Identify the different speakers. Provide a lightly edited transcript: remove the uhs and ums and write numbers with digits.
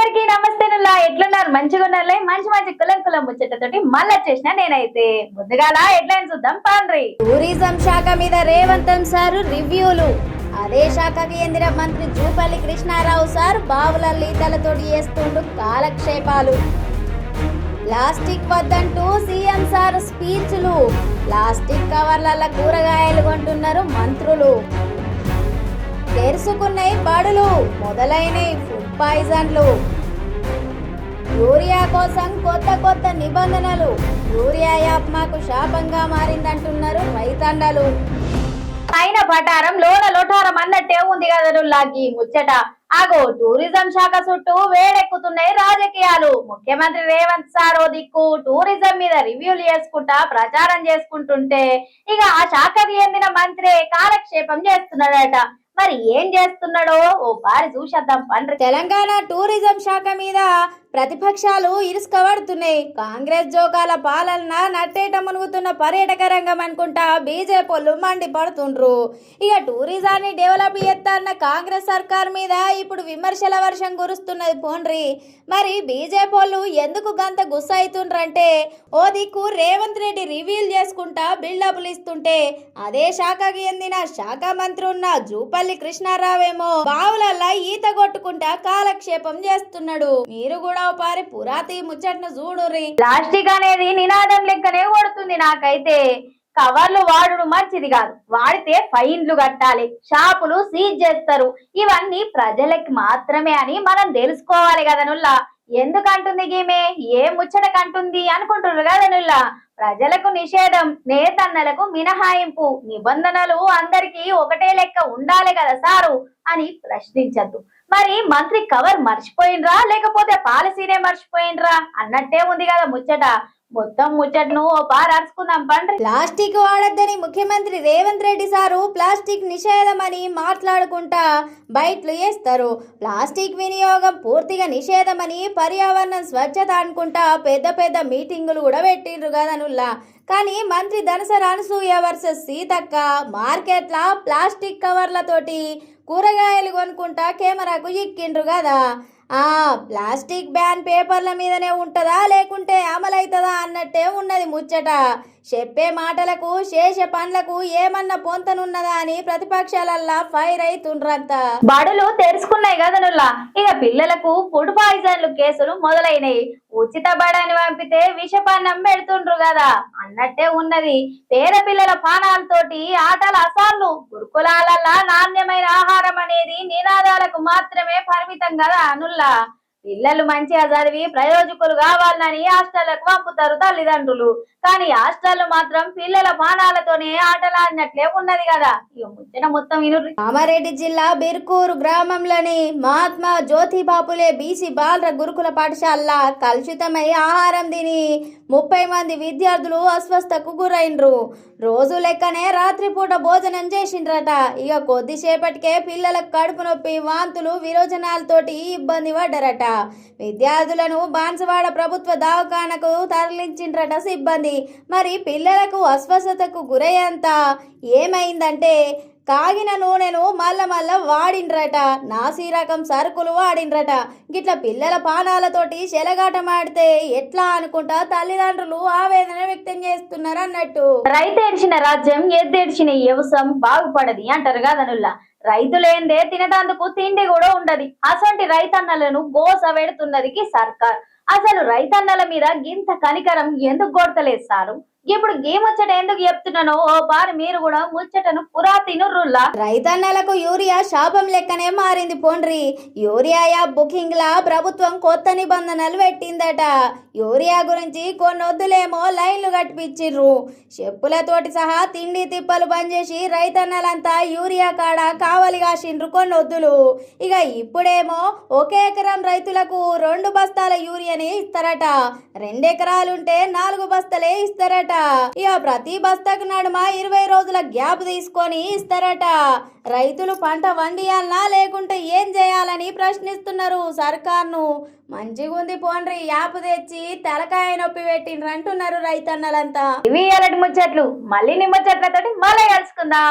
Speaker 1: అందరికీ నమస్తేనులా ఎట్లున్నారు మంచిగా ఉన్నారులే మంచి మంచి కులం కులం ముచ్చటతోటి మళ్ళీ వచ్చేసిన నేనైతే ముందుగాల హెడ్లైన్స్ చూద్దాం పాండ్రి.
Speaker 2: టూరిజం శాఖ మీద రేవంత్ సార్ రివ్యూలు. అదే శాఖకి చెందిన మంత్రి జూపల్లి కృష్ణారావు సార్ బావుల లీతలతోటి చేస్తుండు కాలక్షేపాలు. ప్లాస్టిక్ వద్దంటూ సీఎం సార్ స్పీచ్లు. ప్లాస్టిక్ కవర్ల కూరగాయలు కొంటున్నారు మంత్రులు. తెరుచుకున్నాయి బడులు, మొదలైనవి ఫుడ్ పాయిజన్లు. యూరియా కోసం కొత్త కొత్త నిబంధనలు. యూరియా యాప్ మాకు శాపంగా మారిందంటున్నారు రైతన్నలు.
Speaker 1: అయిన పటారం లోన లోటారం అన్నట్టే ఉంది కదా నుల్లాకి ముచ్చట. ఆగో టూరిజం శాఖ చుట్టూ వేడెక్కుతున్నాయి రాజకీయాలు. ముఖ్యమంత్రి రేవంత్ సార్ ఓ దిక్కు టూరిజం మీద రివ్యూలు చేసుకుంటా ప్రచారం చేసుకుంటుంటే ఇక ఆ శాఖకి చెందిన మంత్రి కాలక్షేపం చేస్తున్నాడట. మరి ఏం చేస్తున్నాడో ఓ బారి చూసేద్దాం పండ్రి.
Speaker 2: తెలంగాణ టూరిజం శాఖ మీద ప్రతిపక్షాలు ఇరుసుకబడుతున్నాయి. కాంగ్రెస్ జోకాల పాలన నట్టేట మునుగుతున్న పర్యాటక రంగం అనుకుంటా బీజేపీలు మండిపడుతుండ్రు. ఇక టూరిజాన్ని డెవలప్ చేస్తాన్న కాంగ్రెస్ సర్కార్ మీద ఇప్పుడు విమర్శల వర్షం కురుస్తున్నది పోండ్రి. మరి బీజేపీలు ఎందుకు గంత గుస్స అవుతుండ్రంటే ఓ దిక్కు రేవంత్ రెడ్డి రివీల్ చేసుకుంటా బిల్డప్లు ఇస్తుంటే అదే శాఖకి చెందిన శాఖ మంత్రి ఉన్న జూపల్లి కృష్ణారావేమో బావులల్లా ఈత కొట్టుకుంటా కాలక్షేపం చేస్తున్నాడు. మీరు కూడా పారి పురాతి ముచ్చట్ను చూడుర్రి.
Speaker 1: ప్లాస్టిక్ అనేది నినాదం లెక్కనే కొడుతుంది నాకైతే. కవర్లు వాడుడు మంచిది కాదు, వాడితే ఫైన్లు కట్టాలి, షాపులు సీజ్ చేస్తారు. ఇవన్నీ ప్రజలకి మాత్రమే అని మనం తెలుసుకోవాలి కదా నుల్లా. ఎందుకంటుంది గీమే ఏ ముచ్చటకంటుంది అనుకుంటున్నారు కదా నుల్లా. ప్రజలకు నిషేధం, నేతన్నలకు మినహాయింపు, నిబంధనలు అందరికీ ఒకటే లెక్క ఉండాలి కదా సారు అని ప్రశ్నించద్దు. మరి మంత్రి కవర్ మర్చిపోయినరా లేకపోతే పాలసీనే మర్చిపోయినరా అన్నట్టే ఉంది కదా ముచ్చట. మొత్తం ముచ్చటను ఓ పారు అరుచుకుందాం పండ్రి.
Speaker 2: ప్లాస్టిక్ వాడద్దని ముఖ్యమంత్రి రేవంత్ రెడ్డి సారు ప్లాస్టిక్ నిషేధం అని మాట్లాడుకుంటా బయట్లు వేస్తారు. ప్లాస్టిక్ వినియోగం పూర్తిగా నిషేధమని, పర్యావరణం స్వచ్ఛత అనుకుంటా పెద్ద పెద్ద మీటింగులు కూడా పెట్టిండ్రు కదా నుల్లా. కానీ మంత్రి ధనసర అనసూయ వర్సెస్ సీతక్క మార్కెట్ల ప్లాస్టిక్ కవర్లతోటి కూరగాయలు కొనుక్కుంటా కెమెరాకు ఎక్కిండ్రు కదా. ప్లాస్టిక్ బ్యాన్ పేపర్ల మీదనే ఉంటుందా లేకుంటే అమలవుతుందా అన్నట్టే ఉన్నది ముచ్చట. చెప్పే మాటలకు చేసే పనులకు ఏమన్నా పొంతనున్నదా అని ప్రతిపక్షాలల్లా ఫైర్ అవుతుండ్రంతా.
Speaker 1: బడులు తెరుచుకున్నాయి కదా నుల్లా. ఇక పిల్లలకు ఫుడ్ పాయిజన్లు కేసులు మొదలైనవి. ఉచిత బడని పంపితే విషపాన్నం పెడుతుండ్రు కదా అన్నట్టే ఉన్నది. పేద పిల్లల పానాలతోటి ఆటల అసార్లు. గురుకులాలల్లా నాణ్యమైన ఆహారం అనేది నినాదాలకు మాత్రమే పరిమితం కదా అనుల్లా. పిల్లలు మంచిగా చదివి ప్రయోజకులు కావాలని హాస్టళ్లకు పంపుతారు తల్లిదండ్రులు. కానీ హాస్టల్ మాత్రం పిల్లల పానాలతోనే ఆటలాడినట్లే ఉన్నది కదా. ఇక ముచ్చట మొత్తం వినుర్రి.
Speaker 2: కామారెడ్డి జిల్లా బిర్కూరు గ్రామంలోని మహాత్మా జ్యోతిబాపులే బీసీ బాల గురుకుల పాఠశాల కలుషితమై ఆహారం తిని 30 మంది విద్యార్థులు అస్వస్థకు గురైండ్రు. రోజు లెక్కనే రాత్రిపూట భోజనం చేసిండ్రట. ఇక కొద్దిసేపటికే పిల్లలకు కడుపు నొప్పి, వాంతులు, విరోచనాలతోటి ఇబ్బంది పడ్డారట. విద్యార్థులను బాన్సవాడ ప్రభుత్వ దవాఖానకు తరలించిండ్రట సిబ్బంది. మరి పిల్లలకు అస్వస్థతకు గురయ్యేంత ఏమైందంటే కాగిన నూనెను మళ్ళా వాడిండ్రట, నాసి రకం సరుకులు వాడిండ్రట. గిట్ల పిల్లల పానాలతోటి చెలగాటమాడితే ఎట్లా అనుకుంటా తల్లిదండ్రులు ఆవేదన వ్యక్తం చేస్తున్నారు అన్నట్టు.
Speaker 1: రైతేడ్చిన రాజ్యం ఎద్దేడ్చిన వ్యవసాయం బాగుపడది అంటారు కదనుల్లా. రైతులేందే తినటాందుకు తిండి కూడా ఉండదు. అసంటి రైతన్నలను గోస పెడుతున్నది సర్కార్. అసలు రైతన్నల మీద గింత కనికరం ఎందుకు కొడతలేదు సారు? ఇప్పుడు గీ ముచ్చట ఎందుకు చెప్తున్నానో ఓ పారి మీరు కూడా ముచ్చటను పురాతినుర్రుల్లా.
Speaker 2: రైతన్నలకు యూరియా శాపం లెక్కనే మారింది పోండ్రి. యూరియా యాప్ బుకింగ్ లా ప్రభుత్వం కొత్త నిబంధనలు పెట్టిందట. యూరియా గురించి కొన్ని వద్దులేమో లైన్లు కట్టిపిచ్చిర్రు. చెప్పులతోటి సహా తిండి తిప్పలు బంద్ చేసి రైతన్నలంతా యూరియా కాడ కావలి కాసిండ్రు కొన్ని వద్దులు. ఇక ఇప్పుడేమో 1 ఎకరం రైతులకు 2 బస్తాల యూరియాని ఇస్తారట. 2 ఎకరాలుంటే 4 బస్తాలే ఇస్తారట. ఇక ప్రతి బస్తాకు నడుమ 20 రోజుల గ్యాప్ తీసుకొని ఇస్తారట. రైతులు పంట వండియాలనా లేకుంటే ఏం చేయాలని ప్రశ్నిస్తున్నారు సర్కార్ను. మంచిగుంది పోండ్రి యాప్ తెచ్చి తలకాయ నొప్పి పెట్టిండ్రు అంటున్నారు రైతన్నలంతా.
Speaker 1: ఇవి ముచ్చట్లు. మళ్ళీ ముచ్చట్లతోటి మళ్ళీ కలుసుకుందాం.